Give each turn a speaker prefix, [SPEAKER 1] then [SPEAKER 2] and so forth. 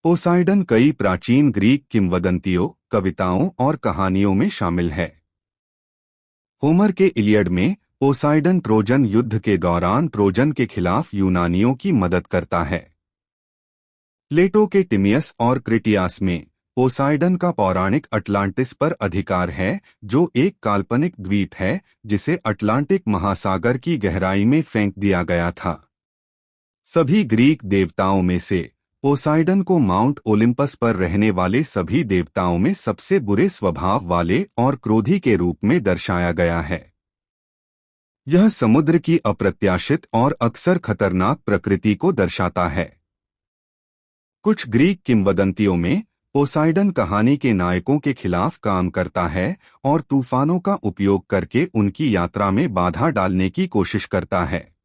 [SPEAKER 1] Poseidon कई प्राचीन Greek किंवदंतियों, कविताओं और कहानियों में शामिल है। होमर के इलियड में पोसाइडन ट्रोजन युद्ध के दौरान ट्रोजन के खिलाफ यूनानियों की मदद करता है। प्लेटो के टिमियस और क्रिटियास में पोसाइडन का पौराणिक अटलांटिस पर अधिकार है, जो एक काल्पनिक द्वीप है जिसे अटलांटिक महासागर की गहराई में फेंक दिया गया था। सभी ग्रीक देवताओं में से पोसाइडन को माउंट ओलिम्पस पर रहने वाले सभी देवताओं में सबसे बुरे स्वभाव वाले और क्रोधी के रूप में दर्शाया गया है। यह समुद्र की अप्रत्याशित और अक्सर खतरनाक प्रकृति को दर्शाता है। कुछ ग्रीक किंवदंतियों में पोसाइडन कहानी के नायकों के खिलाफ काम करता है और तूफानों का उपयोग करके उनकी यात्रा में बाधा डालने की कोशिश करता है।